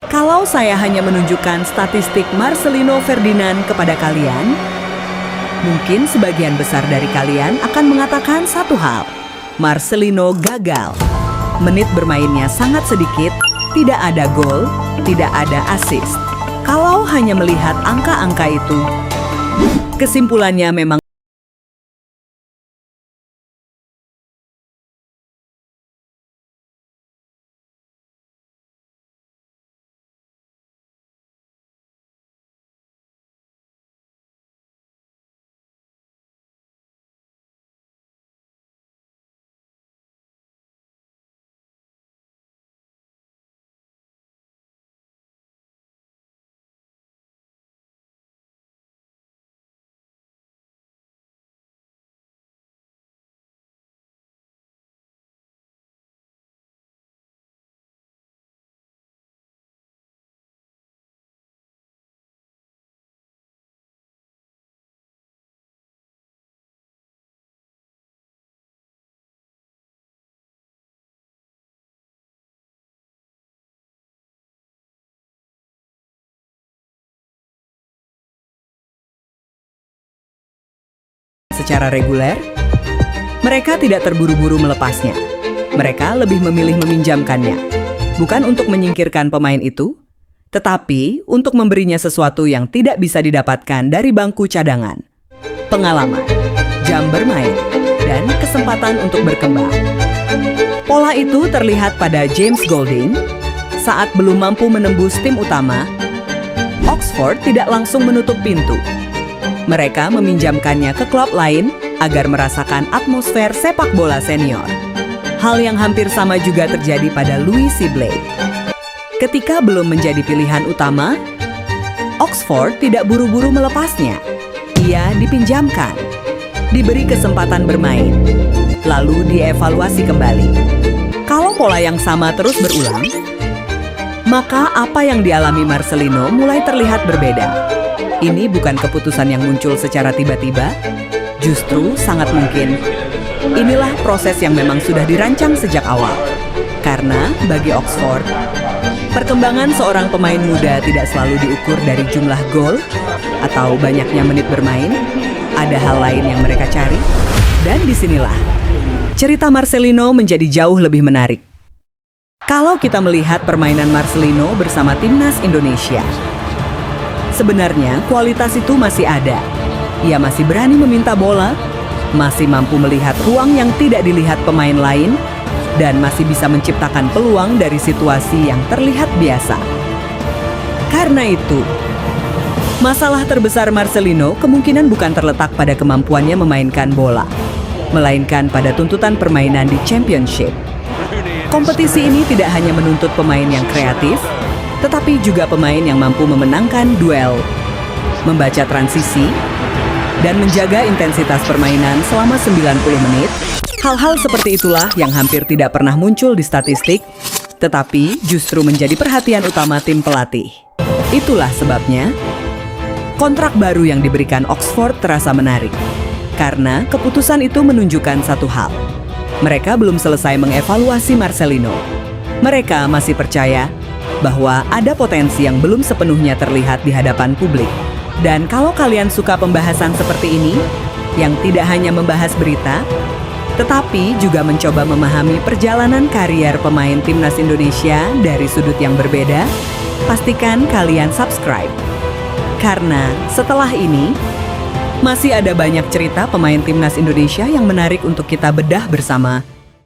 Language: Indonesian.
Kalau saya hanya menunjukkan statistik Marcelino Ferdinand kepada kalian, mungkin sebagian besar dari kalian akan mengatakan satu hal. Marcelino gagal. Menit bermainnya sangat sedikit, tidak ada gol, tidak ada assist. Kalau hanya melihat angka-angka itu, kesimpulannya memang secara reguler, mereka tidak terburu-buru melepasnya. Mereka lebih memilih meminjamkannya, bukan untuk menyingkirkan pemain itu, tetapi untuk memberinya sesuatu yang tidak bisa didapatkan dari bangku cadangan. Pengalaman, jam bermain, dan kesempatan untuk berkembang. Pola itu terlihat pada James Golding saat belum mampu menembus tim utama. Oxford tidak langsung menutup pintu. Mereka meminjamkannya ke klub lain agar merasakan atmosfer sepak bola senior. Hal yang hampir sama juga terjadi pada Louis Sibley. Ketika belum menjadi pilihan utama, Oxford tidak buru-buru melepasnya. Ia dipinjamkan, diberi kesempatan bermain, lalu dievaluasi kembali. Kalau pola yang sama terus berulang, maka apa yang dialami Marcelino mulai terlihat berbeda. Ini bukan keputusan yang muncul secara tiba-tiba, justru sangat mungkin inilah proses yang memang sudah dirancang sejak awal. Karena bagi Oxford, perkembangan seorang pemain muda tidak selalu diukur dari jumlah gol atau banyaknya menit bermain. Ada hal lain yang mereka cari, dan disinilah cerita Marcelino menjadi jauh lebih menarik. Kalau kita melihat permainan Marcelino bersama timnas Indonesia, sebenarnya kualitas itu masih ada. Ia masih berani meminta bola, masih mampu melihat ruang yang tidak dilihat pemain lain, dan masih bisa menciptakan peluang dari situasi yang terlihat biasa. Karena itu, masalah terbesar Marcelino kemungkinan bukan terletak pada kemampuannya memainkan bola, melainkan pada tuntutan permainan di Championship. Kompetisi ini tidak hanya menuntut pemain yang kreatif, tetapi juga pemain yang mampu memenangkan duel, membaca transisi, dan menjaga intensitas permainan selama 90 menit. Hal-hal seperti itulah yang hampir tidak pernah muncul di statistik, tetapi justru menjadi perhatian utama tim pelatih. Itulah sebabnya, kontrak baru yang diberikan Oxford terasa menarik. Karena keputusan itu menunjukkan satu hal. Mereka belum selesai mengevaluasi Marcelino. Mereka masih percaya bahwa ada potensi yang belum sepenuhnya terlihat di hadapan publik. Dan kalau kalian suka pembahasan seperti ini, yang tidak hanya membahas berita, tetapi juga mencoba memahami perjalanan karier pemain timnas Indonesia dari sudut yang berbeda, pastikan kalian subscribe. Karena setelah ini, masih ada banyak cerita pemain timnas Indonesia yang menarik untuk kita bedah bersama.